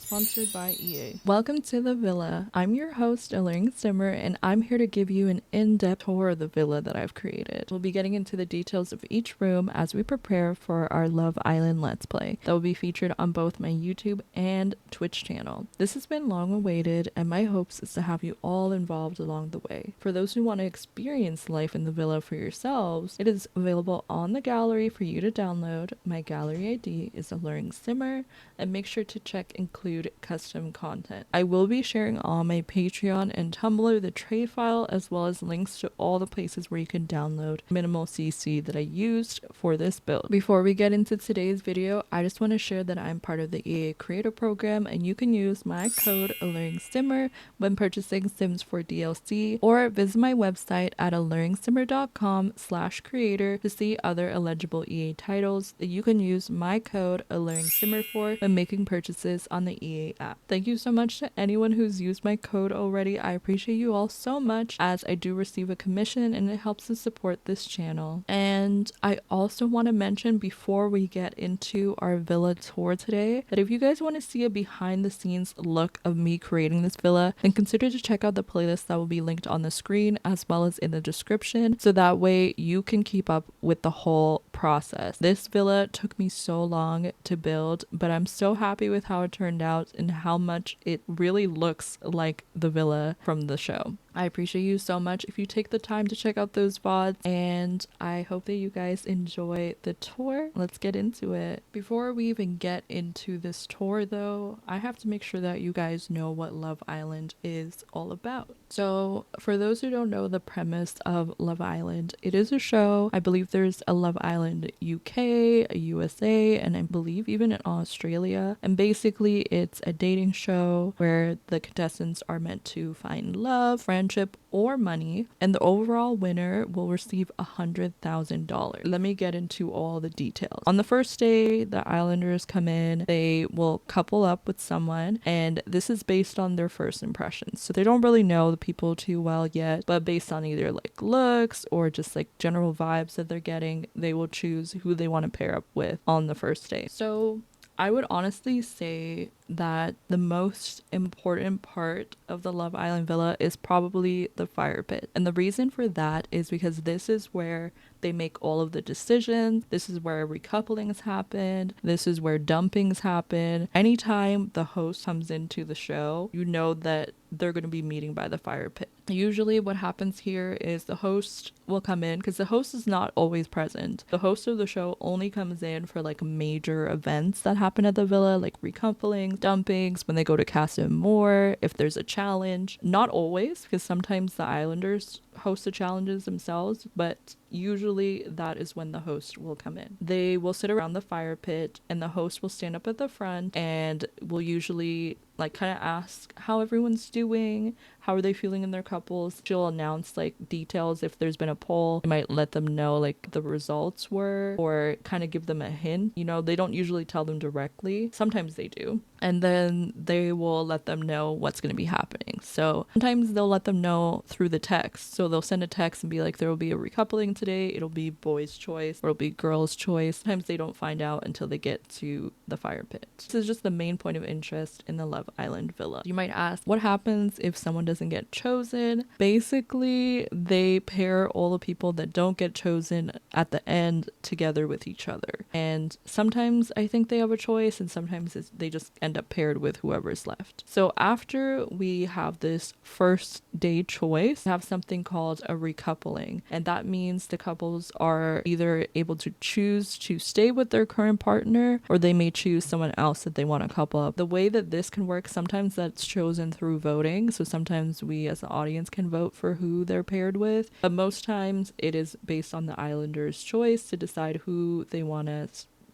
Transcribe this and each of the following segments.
sponsored by EA. Welcome to the villa. I'm your host, AlluringSimmer, and I'm here to give you an in-depth tour of the villa that I've created. We'll be getting into the details of each room as we prepare for our Love Island Let's Play that will be featured on both my YouTube and Twitch channel. This has been long awaited, and my hopes is to have you all involved along the way. For those who want to experience life in the villa for yourselves, it is available on the gallery for you to download. My gallery ID is AlluringSimmer, and make sure to check include custom content. I will be sharing on my Patreon and Tumblr the trade file, as well as links to all the places where you can download minimal CC that I used for this build. Before we get into today's video, I just want to share that I'm part of the EA Creator Program, and you can use my code AlluringSimmer when purchasing Sims 4 DLC, or visit my website at AlluringSimmer.com/creator to see other eligible EA titles that you can use my code AlluringSimmer for when making purchases on the EA app. Thank you so much to anyone who's used my code already. I appreciate you all so much, as I do receive a commission and it helps to support this channel. And I also want to mention before we get into our villa tour today that if you guys want to see a behind the scenes look of me creating this villa, then consider to check out the playlist that will be linked on the screen as well as in the description, so that way you can keep up with the whole process. This villa took me so long to build, but I'm so happy with how it turned out and how much it really looks like the villa from the show. I appreciate you so much if you take the time to check out those VODs, and I hope that you guys enjoy the tour. Let's get into it. Before we even get into this tour though, I have to make sure that you guys know what Love Island is all about. So for those who don't know the premise of Love Island, it is a show. I believe there's a Love Island UK, a USA, and I believe even in Australia. And basically it's a dating show where the contestants are meant to find love, friendship, or money, and the overall winner will receive $100,000. Let me get into all the details. On the first day, the Islanders come in, they will couple up with someone, and this is based on their first impressions. So they don't really know the people too well yet, but based on either like looks or just like general vibes that they're getting, they will choose who they want to pair up with on the first day. So I would honestly say that the most important part of the Love Island villa is probably the fire pit. And the reason for that is because this is where they make all of the decisions. This is where recouplings happen. This is where dumpings happen. Anytime the host comes into the show, you know that they're going to be meeting by the fire pit. Usually what happens here is the host will come in, because the host is not always present. The host of the show only comes in for like major events that happen at the villa, like recouplings, dumpings, when they go to Casa More, if there's a challenge. Not always, because sometimes the Islanders host the challenges themselves, but usually that is when the host will come in. They will sit around the fire pit, and the host will stand up at the front and will usually like kind of ask how everyone's doing, how are they feeling in their couples. She'll announce like details. If there's been a poll, they might let them know like the results were, or kind of give them a hint. You know, they don't usually tell them directly. Sometimes they do. And then they will let them know what's going to be happening. So sometimes they'll let them know through the text. So they'll send a text and be like, there will be a recoupling today. It'll be boys' choice, or it'll be girls' choice. Sometimes they don't find out until they get to the fire pit. This is just the main point of interest in the Love Island villa. You might ask, what happens if someone doesn't get chosen? Basically, they pair all the people that don't get chosen at the end together with each other. And sometimes I think they have a choice, and sometimes they just end up paired with whoever's left. So after we have this first day choice, we have something called a recoupling, and that means the couples are either able to choose to stay with their current partner, or they may choose someone else that they want to couple up. The way that this can work, sometimes that's chosen through voting, so sometimes we as the audience can vote for who they're paired with, but most times it is based on the Islanders' choice to decide who they want to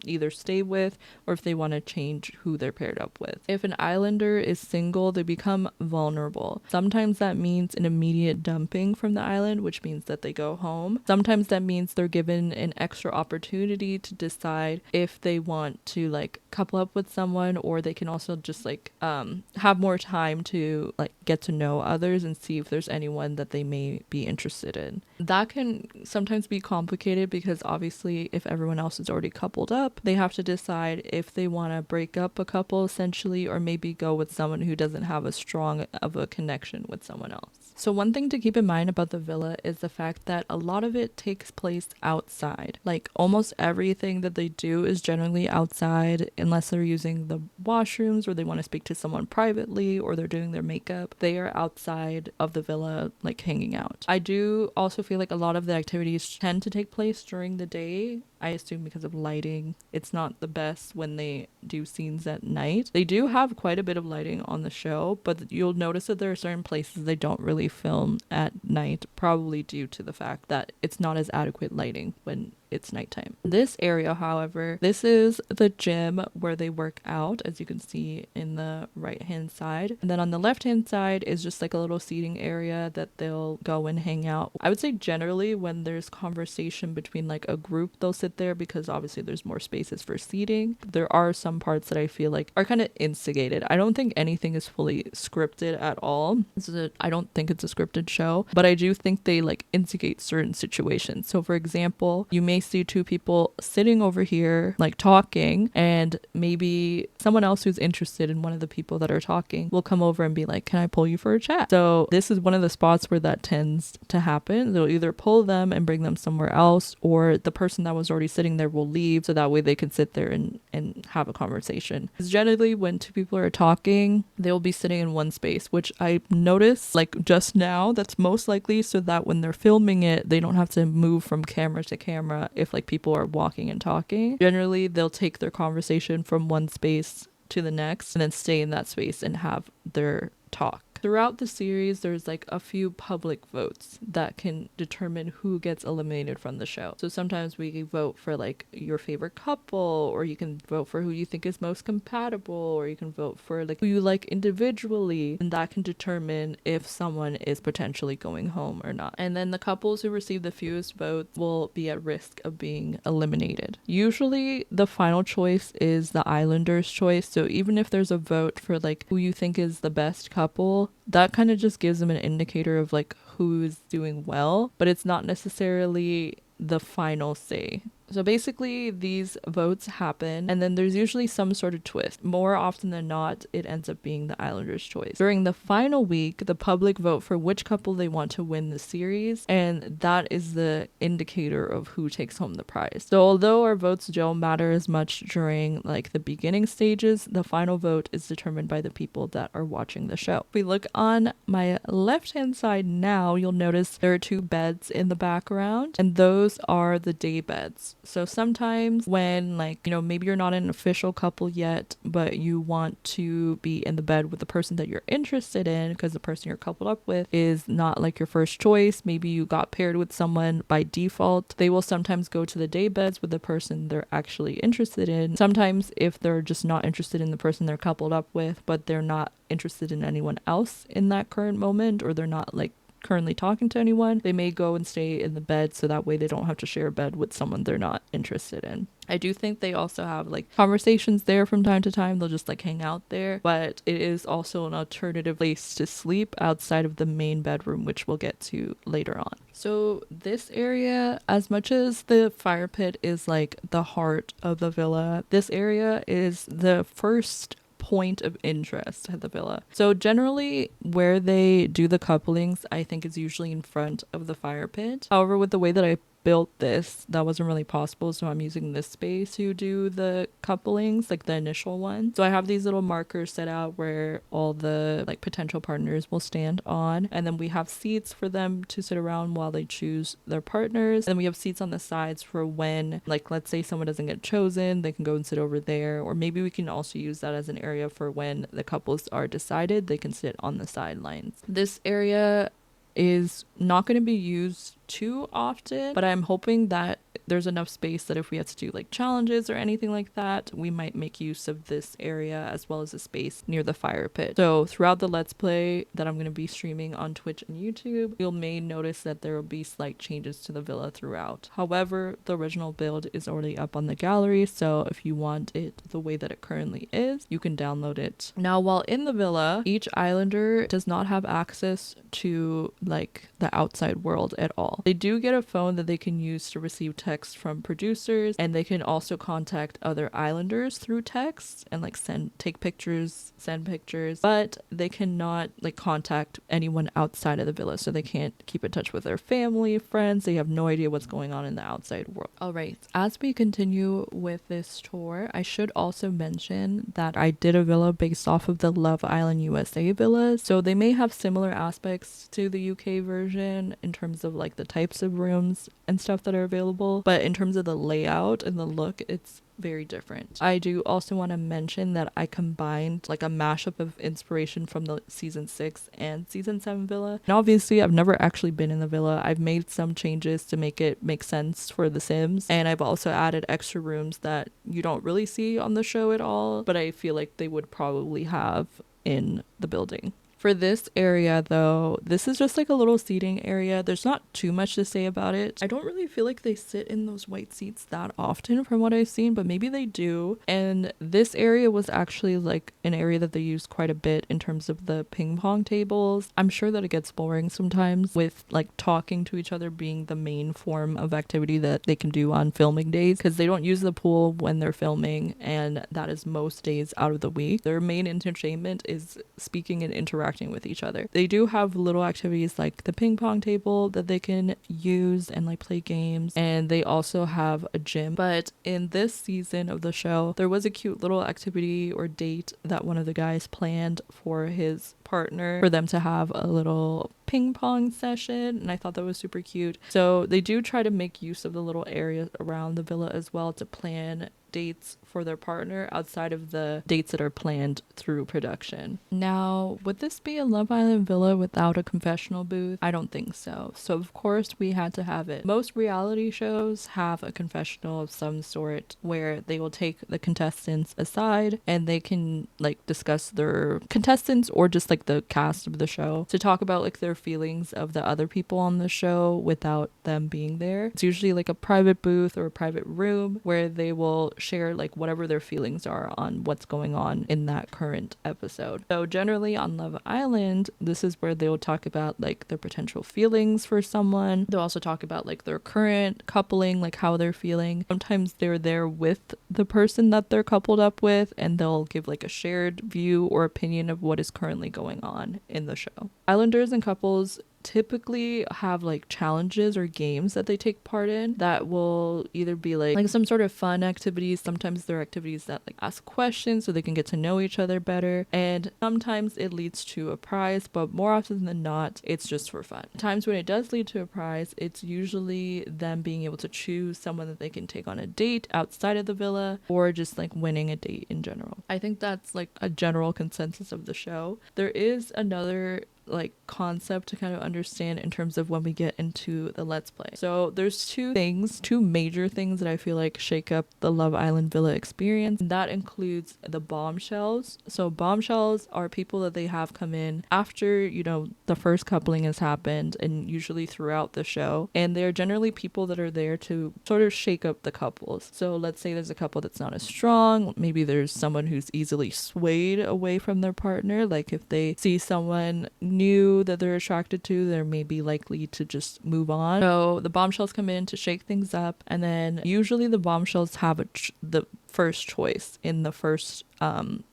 either stay with, or if they want to change who they're paired up with. If an Islander is single, they become vulnerable. Sometimes that means an immediate dumping from the island, which means that they go home. Sometimes that means they're given an extra opportunity to decide if they want to like couple up with someone, or they can also just like have more time to like get to know others and see if there's anyone that they may be interested in. That can sometimes be complicated because obviously if everyone else is already coupled up, up, they have to decide if they want to break up a couple essentially, or maybe go with someone who doesn't have as strong of a connection with someone else. So one thing to keep in mind about the villa is the fact that a lot of it takes place outside. Like almost everything that they do is generally outside, unless they're using the washrooms or they want to speak to someone privately or they're doing their makeup. They are outside of the villa, like hanging out. I do also feel like a lot of the activities tend to take place during the day. I assume because of lighting. It's not the best when they do scenes at night. They do have quite a bit of lighting on the show, but you'll notice that there are certain places they don't really film at night, probably due to the fact that it's not as adequate lighting when it's nighttime. This area, however, this is the gym where they work out, as you can see in the right hand side. And then on the left hand side is just like a little seating area that they'll go and hang out. I would say generally when there's conversation between like a group, they'll sit there because obviously there's more spaces for seating. There are some parts that I feel like are kind of instigated. I don't think anything is fully scripted at all. I don't think it's a scripted show, but I do think they like instigate certain situations. So for example, you may see two people sitting over here like talking, and maybe someone else who's interested in one of the people that are talking will come over and be like, can I pull you for a chat? So this is one of the spots where that tends to happen. They'll either pull them and bring them somewhere else, or the person that was already sitting there will leave so that way they can sit there and have a conversation. Because generally when two people are talking, they'll be sitting in one space, which I noticed like just now, that's most likely so that when they're filming it, they don't have to move from camera to camera if like people are walking and talking. Generally, they'll take their conversation from one space to the next and then stay in that space and have their talk. Throughout the series, there's like a few public votes that can determine who gets eliminated from the show. So sometimes we vote for like your favorite couple, or you can vote for who you think is most compatible, or you can vote for like who you like individually, and that can determine if someone is potentially going home or not. And then the couples who receive the fewest votes will be at risk of being eliminated. Usually the final choice is the islanders' choice. So even if there's a vote for like who you think is the best couple, that kind of just gives them an indicator of like who is doing well, but it's not necessarily the final say. So basically these votes happen, and then there's usually some sort of twist. More often than not, it ends up being the Islanders' choice. During the final week, the public vote for which couple they want to win the series, and that is the indicator of who takes home the prize. So although our votes don't matter as much during like the beginning stages, the final vote is determined by the people that are watching the show. If we look on my left-hand side now, you'll notice there are two beds in the background, and those are the day beds. So sometimes when like, you know, maybe you're not an official couple yet, but you want to be in the bed with the person that you're interested in because the person you're coupled up with is not like your first choice. Maybe you got paired with someone by default. They will sometimes go to the day beds with the person they're actually interested in. Sometimes if they're just not interested in the person they're coupled up with, but they're not interested in anyone else in that current moment, or they're not like currently talking to anyone, they may go and stay in the bed so that way they don't have to share a bed with someone they're not interested in. I do think they also have like conversations there from time to time. They'll just like hang out there, but it is also an alternative place to sleep outside of the main bedroom, which we'll get to later on. So this area, as much as the fire pit is like the heart of the villa, this area is the first point of interest at the villa. So generally where they do the couplings, I think is usually in front of the fire pit. However, with the way that I built this, that wasn't really possible, so I'm using this space to do the couplings, like the initial one. So I have these little markers set out where all the like potential partners will stand on, and then we have seats for them to sit around while they choose their partners, and then we have seats on the sides for when, like, let's say someone doesn't get chosen, they can go and sit over there, or maybe we can also use that as an area for when the couples are decided, they can sit on the sidelines. This area is not going to be used too often, but I'm hoping that there's enough space that if we had to do like challenges or anything like that, we might make use of this area as well as the space near the fire pit. So throughout the Let's Play that I'm going to be streaming on Twitch and YouTube, you'll may notice that there will be slight changes to the villa throughout. However, the original build is already up on the gallery, so if you want it the way that it currently is, you can download it. Now, while in the villa, each islander does not have access to like the outside world at all. They do get a phone that they can use to receive text text from producers, and they can also contact other islanders through text and like send pictures, but they cannot like contact anyone outside of the villa, so they can't keep in touch with their family, friends. They have no idea what's going on in the outside world. All right, as we continue with this tour, I should also mention that I did a villa based off of the Love Island USA villas, so they may have similar aspects to the UK version in terms of like the types of rooms and stuff that are available, but in terms of the layout and the look, it's very different. I do also want to mention that I combined like a mashup of inspiration from the season 6 and season 7 villa. And obviously I've never actually been in the villa. I've made some changes to make it make sense for the Sims, and I've also added extra rooms that you don't really see on the show at all, but I feel like they would probably have in the building. For this area though, this is just like a little seating area. There's not too much to say about it. I don't really feel like they sit in those white seats that often from what I've seen, but maybe they do. And this area was actually like an area that they use quite a bit in terms of the ping pong tables. I'm sure that it gets boring sometimes with like talking to each other being the main form of activity that they can do on filming days, because they don't use the pool when they're filming, and that is most days out of the week. Their main entertainment is speaking and interacting with each other. They do have little activities like the ping pong table that they can use and like play games, and they also have a gym. But in this season of the show, there was a cute little activity or date that one of the guys planned for his partner for them to have a little ping pong session, and I thought that was super cute. So they do try to make use of the little area around the villa as well to plan dates for their partner outside of the dates that are planned through production. Now, would this be a Love Island villa without a confessional booth? I don't think so. So of course we had to have it. Most reality shows have a confessional of some sort where they will take the contestants aside and they can like discuss their contestants or just like the cast of the show to talk about like their feelings of the other people on the show without them being there. It's usually like a private booth or a private room where they will share like whatever their feelings are on what's going on in that current episode. So generally on Love Island, this is where they'll talk about like their potential feelings for someone. They'll also talk about like their current coupling, like how they're feeling. Sometimes they're there with the person that they're coupled up with, and they'll give like a shared view or opinion of what is currently going on in the show. Islanders and couples typically have like challenges or games that they take part in that will either be like some sort of fun activities. Sometimes they're activities that like ask questions so they can get to know each other better, and sometimes it leads to a prize, but more often than not it's just for fun. Times when it does lead to a prize, it's usually them being able to choose someone that they can take on a date outside of the villa, or just like winning a date in general. I think that's like a general consensus of the show. There is another like concept to kind of understand in terms of when we get into the Let's Play. So there's two major things that I feel like shake up the Love Island villa experience, and that includes the bombshells. So bombshells are people that they have come in after, you know, the first coupling has happened, and usually throughout the show, and they're generally people that are there to sort of shake up the couples. So let's say there's a couple that's not as strong, maybe there's someone who's easily swayed away from their partner, like if they see someone new that they're attracted to, they're maybe likely to just move on. So the bombshells come in to shake things up, and then usually the bombshells have the first choice in the first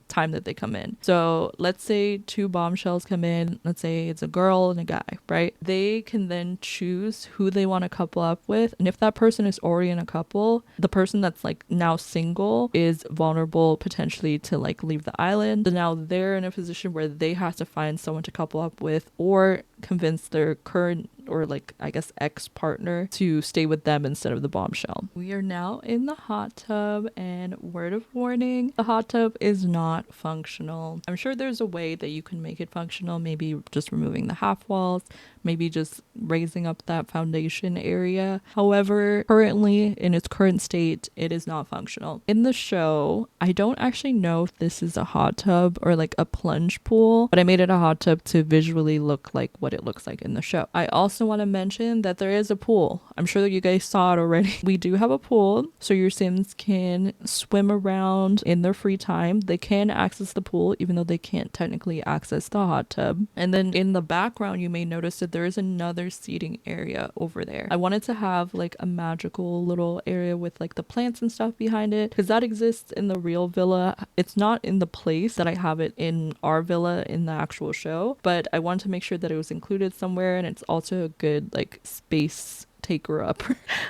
time that they come in. So let's say two bombshells come in, let's say it's a girl and a guy, right? They can then choose who they want to couple up with, and if that person is already in a couple, the person that's like now single is vulnerable potentially to like leave the island. So now they're in a position where they have to find someone to couple up with or convince their current or like I guess ex-partner to stay with them instead of the bombshell. We are now in the hot tub, and word of warning, the hot tub is not functional. I'm sure there's a way that you can make it functional, maybe just removing the half walls, maybe just raising up that foundation area. However, currently in its current state, it is not functional. In the show, I don't actually know if this is a hot tub or like a plunge pool, but I made it a hot tub to visually look like what it looks like in the show. I also also want to mention that there is a pool. I'm sure that you guys saw it already. We do have a pool, so your Sims can swim around in their free time. They can access the pool, even though they can't technically access the hot tub. And then in the background, you may notice that there is another seating area over there. I wanted to have like a magical little area with like the plants and stuff behind it, because that exists in the real villa. It's not in the place that I have it in our villa in the actual show, but I wanted to make sure that it was included somewhere, and it's also a good like space taker up.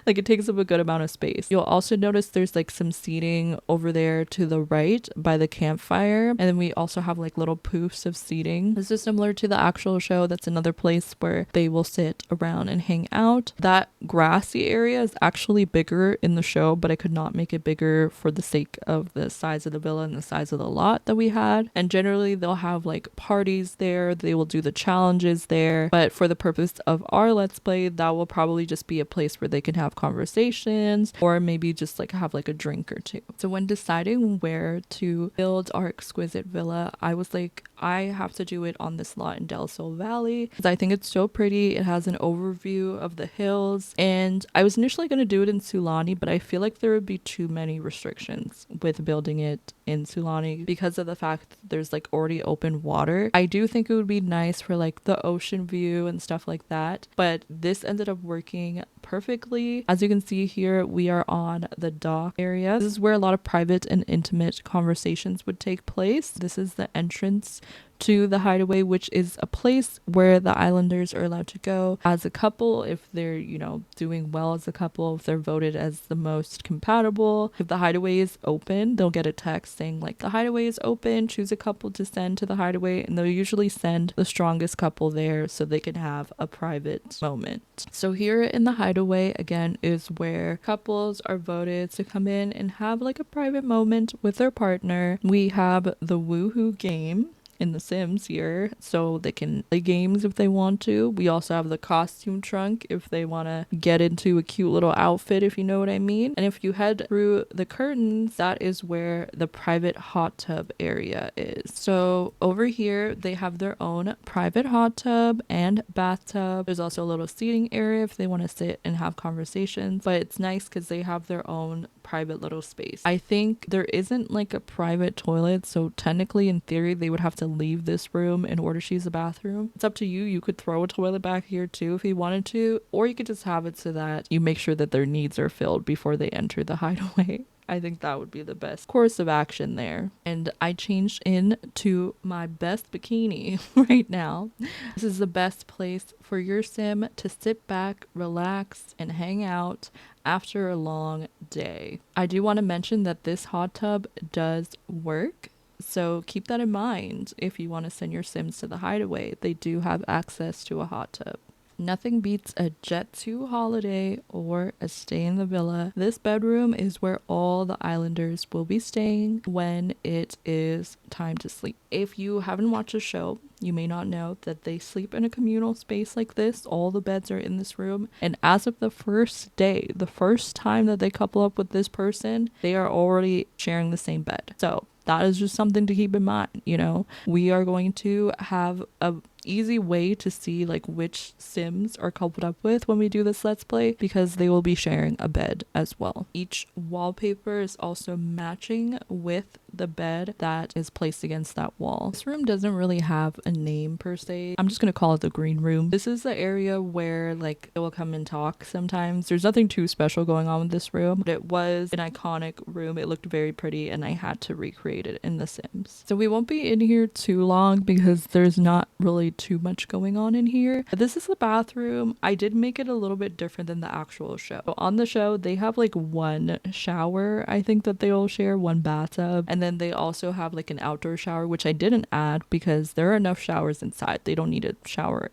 Like it takes up a good amount of space. You'll also notice there's like some seating over there to the right by the campfire, and then we also have like little poofs of seating. This is similar to the actual show. That's another place where they will sit around and hang out. That grassy area is actually bigger in the show, but I could not make it bigger for the sake of the size of the villa and the size of the lot that we had. And generally they'll have like parties there, they will do the challenges there, but for the purpose of our let's play, that will probably just be a place where they can have conversations, or maybe just like have like a drink or two. So when deciding where to build our exquisite villa, I was like, I have to do it on this lot in Del Sol Valley because I think it's so pretty. It has an overview of the hills, and I was initially going to do it in Sulani, but I feel like there would be too many restrictions with building it in Sulani because of the fact that there's like already open water. I do think it would be nice for like the ocean view and stuff like that, but this ended up working perfectly. As you can see here, we are on the dock area. This is where a lot of private and intimate conversations would take place. This is the entrance to the hideaway, which is a place where the islanders are allowed to go as a couple if they're, you know, doing well as a couple, if they're voted as the most compatible. If the hideaway is open, they'll get a text saying like, the hideaway is open, choose a couple to send to the hideaway, and they'll usually send the strongest couple there so they can have a private moment. So here in the hideaway again is where couples are voted to come in and have like a private moment with their partner. We have the woohoo game in The Sims here, so they can play games if they want to. We also have the costume trunk if they want to get into a cute little outfit, if you know what I mean. And if you head through the curtains, that is where the private hot tub area is. So over here they have their own private hot tub and bathtub. There's also a little seating area if they want to sit and have conversations, but it's nice because they have their own private little space. I think there isn't like a private toilet, so technically in theory they would have to leave this room in order to use the bathroom. It's up to you. You could throw a toilet back here too if you wanted to, or you could just have it so that you make sure that their needs are filled before they enter the hideaway. I think that would be the best course of action there. And I changed into my best bikini right now. This is the best place for your sim to sit back, relax, and hang out after a long day. I do want to mention that this hot tub does work, so keep that in mind if you want to send your sims to the hideaway. They do have access to a hot tub. Nothing beats a Jet 2 holiday or a stay in the villa. This bedroom is where all the islanders will be staying when it is time to sleep. If you haven't watched the show, you may not know that they sleep in a communal space like this. All the beds are in this room, and as of the first day, the first time that they couple up with this person, they are already sharing the same bed. So that is just something to keep in mind. You know, we are going to have a easy way to see like which sims are coupled up with when we do this let's play, because they will be sharing a bed as well. Each wallpaper is also matching with the bed that is placed against that wall. This room doesn't really have a name per se. I'm just gonna call it the green room. This is the area where like they will come and talk sometimes. There's nothing too special going on with this room, but it was an iconic room. It looked very pretty and I had to recreate it in The Sims. So we won't be in here too long because there's not really too much going on in here. This is the bathroom. I did make it a little bit different than the actual show. So on the show they have like one shower, I think, that they all share, one bathtub, and then they also have like an outdoor shower, which I didn't add because there are enough showers inside. They don't need a shower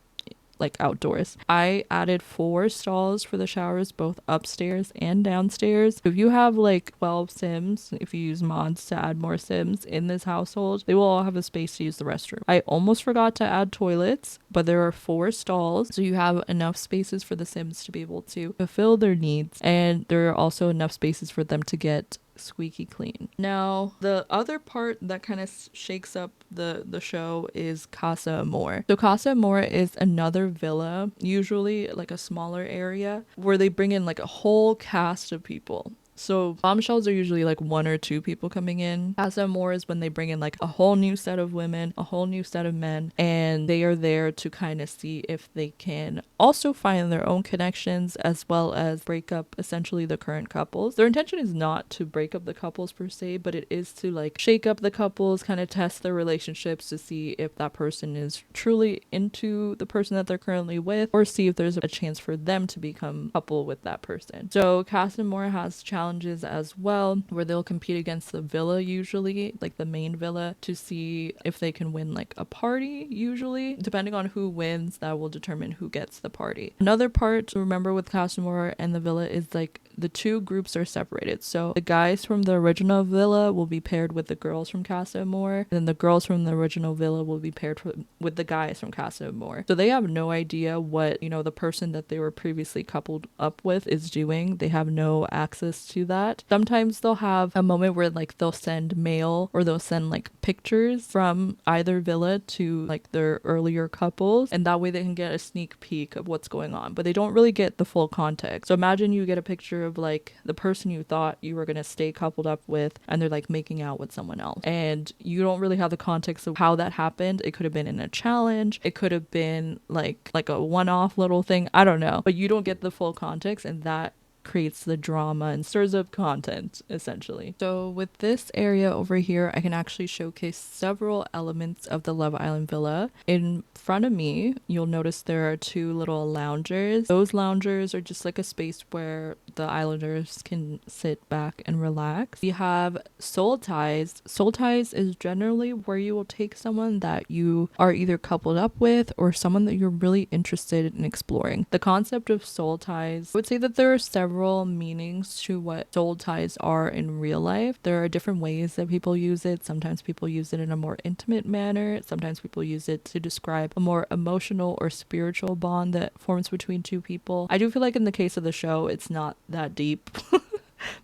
like outdoors. I added 4 stalls for the showers, both upstairs and downstairs. If you have like 12 sims, if you use mods to add more sims in this household, they will all have a space to use the restroom. I almost forgot to add toilets, but there are 4 stalls, so you have enough spaces for the sims to be able to fulfill their needs, and there are also enough spaces for them to get squeaky clean. Now, the other part that kind of shakes up the show is Casa Amor. So Casa Amor is another villa, usually like a smaller area, where they bring in like a whole cast of people. So bombshells are usually like 1 or 2 people coming in. Casa Amor is when they bring in like a whole new set of women, a whole new set of men, and they are there to kind of see if they can also find their own connections as well as break up essentially the current couples. Their intention is not to break up the couples per se, but it is to like shake up the couples, kind of test their relationships to see if that person is truly into the person that they're currently with, or see if there's a chance for them to become couple with that person. So Casa Amor has challenges as well, where they'll compete against the villa, usually like the main villa, to see if they can win like a party. Usually depending on who wins, that will determine who gets the party. Another part to remember with Casa Amor and the villa is like the 2 groups are separated. So the guys from the original villa will be paired with the girls from Casa Amor, and then the girls from the original villa will be paired with the guys from Casa Amor. So they have no idea what, you know, the person that they were previously coupled up with is doing. They have no access to that. Sometimes they'll have a moment where like they'll send mail or they'll send like pictures from either villa to like their earlier couples, and that way they can get a sneak peek of what's going on, but they don't really get the full context. So imagine you get a picture of like the person you thought you were going to stay coupled up with, and they're like making out with someone else, and you don't really have the context of how that happened. It could have been in a challenge, it could have been like a one-off little thing, I don't know, but you don't get the full context, and that creates the drama and stirs up content essentially. So with this area over here, I can actually showcase several elements of the Love Island villa. In front of me, you'll notice there are 2 little loungers. Those loungers are just like a space where the islanders can sit back and relax. We have soul ties. Soul ties is generally where you will take someone that you are either coupled up with or someone that you're really interested in exploring. The concept of soul ties, I would say that there are several meanings to what soul ties are in real life. There are different ways that people use it. Sometimes people use it in a more intimate manner. Sometimes people use it to describe a more emotional or spiritual bond that forms between 2 people. I do feel like in the case of the show, it's not that deep.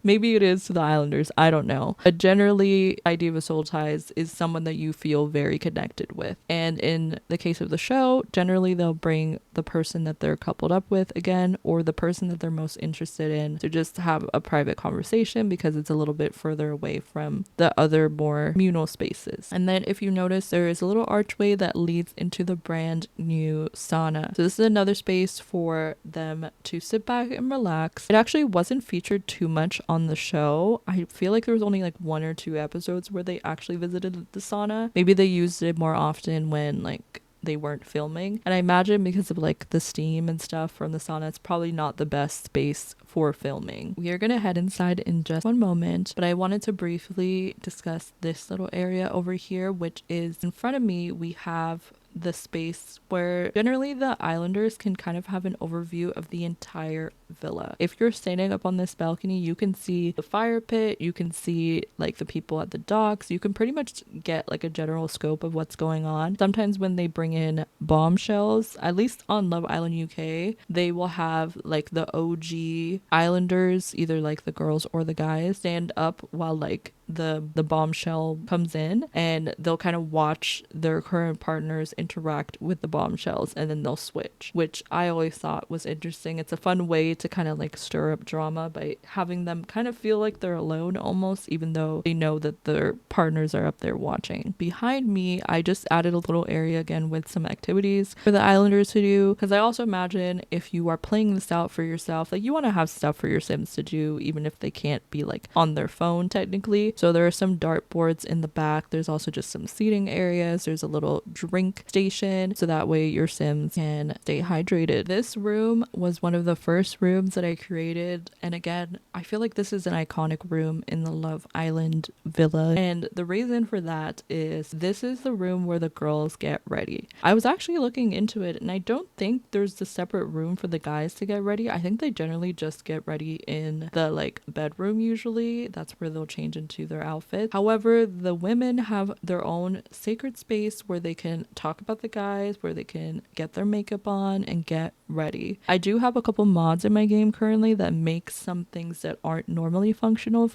Maybe it is to the islanders, I don't know. But generally, the idea of a soul ties is someone that you feel very connected with. And in the case of the show, generally they'll bring the person that they're coupled up with again, or the person that they're most interested in, to just have a private conversation because it's a little bit further away from the other more communal spaces. And then if you notice, there is a little archway that leads into the brand new sauna. So this is another space for them to sit back and relax. It actually wasn't featured too much on the show. I feel like there was only like 1 or 2 episodes where they actually visited the sauna. Maybe they used it more often when like they weren't filming, and I imagine because of like the steam and stuff from the sauna, it's probably not the best space for filming. We are gonna head inside in just one moment, but I wanted to briefly discuss this little area over here, which is in front of me. We have the space where generally the islanders can kind of have an overview of the entire villa. If you're standing up on this balcony, you can see the fire pit, you can see like the people at the docks, you can pretty much get like a general scope of what's going on. Sometimes when they bring in bombshells, at least on Love Island UK, they will have like the OG islanders, either like the girls or the guys, stand up while like the bombshell comes in, and they'll kind of watch their current partners interact with the bombshells, and then they'll switch, which I always thought was interesting. It's a fun way to kind of like stir up drama by having them kind of feel like they're alone almost, even though they know that their partners are up there watching. Behind me, I just added a little area again with some activities for the islanders to do, because I also imagine if you are playing this out for yourself, like you want to have stuff for your Sims to do, even if they can't be like on their phone technically. So there are some dartboards in the back. There's also just some seating areas. There's a little drink station, so that way your Sims can stay hydrated. This room was one of the first rooms that I created, and again, I feel like this is an iconic room in the Love Island villa, and the reason for that is this is the room where the girls get ready. I was actually looking into it, and I don't think there's a separate room for the guys to get ready. I think they generally just get ready in the like bedroom. Usually that's where they'll change into copy their outfit. However, the women have their own sacred space where they can talk about the guys, where they can get their makeup on and get ready. I do have a couple mods in my game currently that make some things that aren't normally functional,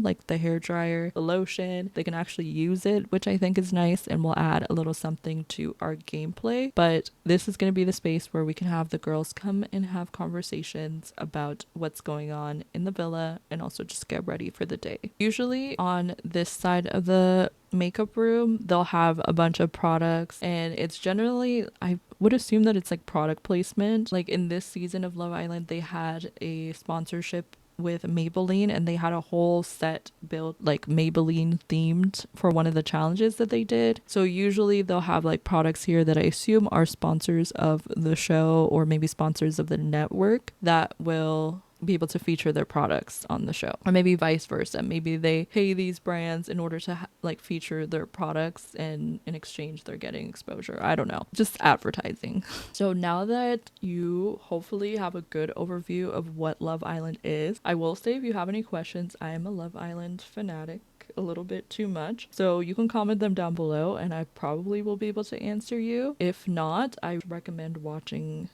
like the hair dryer, the lotion. They can actually use it, which I think is nice and will add a little something to our gameplay. But this is going to be the space where we can have the girls come and have conversations about what's going on in the villa and also just get ready for the day. Usually on this side of the makeup room, they'll have a bunch of products, and it's generally, I would assume that it's like product placement. Like in this season of Love Island, they had a sponsorship with Maybelline, and they had a whole set built like Maybelline themed for one of the challenges that they did. So usually they'll have like products here that I assume are sponsors of the show, or maybe sponsors of the network, that will be able to feature their products on the show, or maybe vice versa. Maybe they pay these brands in order to like feature their products, and in exchange they're getting exposure. I don't know, just advertising. So now that you hopefully have a good overview of what Love Island is, I will say if you have any questions, I am a Love Island fanatic, a little bit too much, so you can comment them down below and I probably will be able to answer you. If not, I recommend watching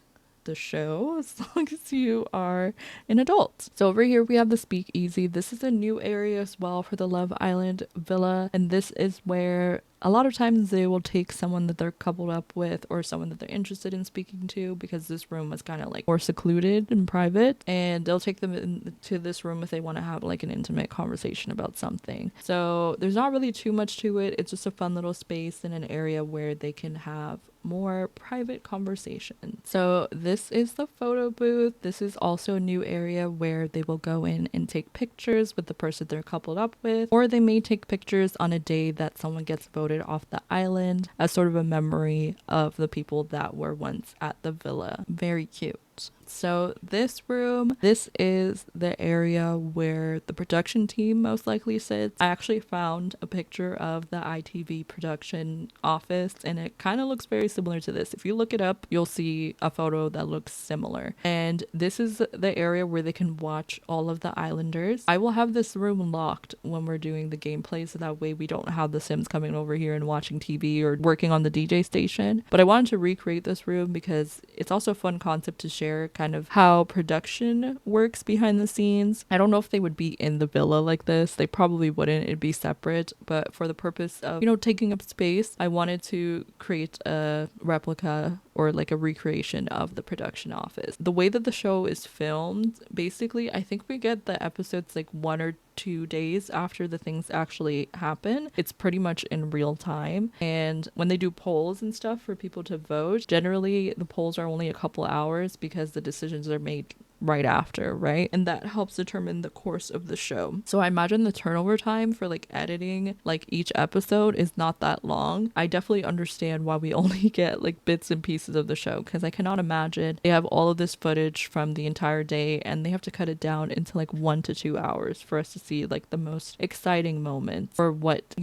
the show as long as you are an adult. So over here we have the speakeasy. This is a new area as well for the Love Island villa, and this is where a lot of times they will take someone that they're coupled up with, or someone that they're interested in speaking to, because this room was kind of like more secluded and private, and they'll take them into this room if they want to have like an intimate conversation about something. So there's not really too much to it. It's just a fun little space in an area where they can have more private conversation. So this is the photo booth. This is also a new area where they will go in and take pictures with the person they're coupled up with, or they may take pictures on a day that someone gets voted off the island as sort of a memory of the people that were once at the villa. Very cute. So this room, this is the area where the production team most likely sits. I actually found a picture of the ITV production office, and it kind of looks very similar to this. If you look it up, you'll see a photo that looks similar. And this is the area where they can watch all of the islanders. I will have this room locked when we're doing the gameplay, so that way we don't have the Sims coming over here and watching TV or working on the DJ station. But I wanted to recreate this room because it's also a fun concept to share kind of how production works behind the scenes. I don't know if they would be in the villa like this. They probably wouldn't. It'd be separate. But for the purpose of, taking up space, I wanted to create a replica or like a recreation of the production office. The way that the show is filmed, basically, I think we get the episodes like 1 or 2 days after the things actually happen. It's pretty much in real time. And when they do polls and stuff for people to vote, generally the polls are only a couple hours because the decisions are made right after, right? And that helps determine the course of the show. So I imagine the turnover time for like editing like each episode is not that long. I definitely understand why we only get like bits and pieces of the show, because I cannot imagine they have all of this footage from the entire day and they have to cut it down into like 1 to 2 hours for us to see like the most exciting moments, or what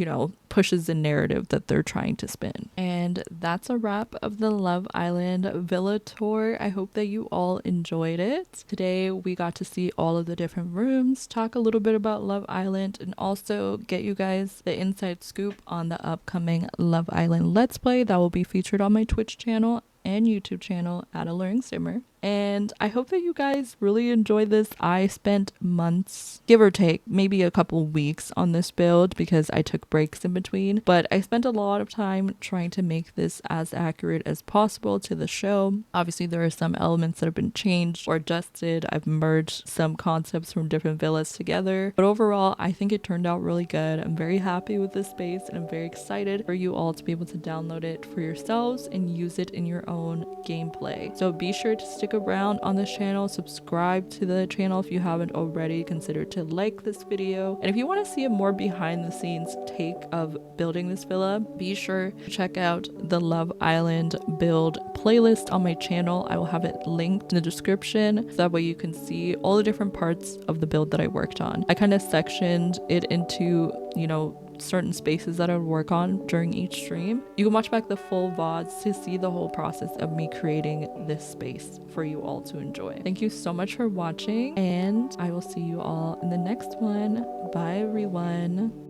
pushes the narrative that they're trying to spin. And that's a wrap of the Love Island villa tour. I hope that you all enjoyed it. Today we got to see all of the different rooms, talk a little bit about Love Island, and also get you guys the inside scoop on the upcoming Love Island Let's Play that will be featured on my Twitch channel and YouTube channel at AlluringSimmer. And I hope that you guys really enjoyed this. I spent months, give or take, maybe a couple weeks on this build because I took breaks in between. But I spent a lot of time trying to make this as accurate as possible to the show. Obviously, there are some elements that have been changed or adjusted. I've merged some concepts from different villas together. But overall, I think it turned out really good. I'm very happy with this space, and I'm very excited for you all to be able to download it for yourselves and use it in your own gameplay. So be sure to stick around on this channel, subscribe to the channel if you haven't already, consider to like this video, and if you want to see a more behind the scenes take of building this villa, be sure to check out the Love Island build playlist on my channel. I will have it linked in the description so that way you can see all the different parts of the build that I worked on. I kind of sectioned it into certain spaces that I would work on during each stream. You can watch back the full VODs to see the whole process of me creating this space for you all to enjoy. Thank you so much for watching, and I will see you all in the next one. Bye everyone.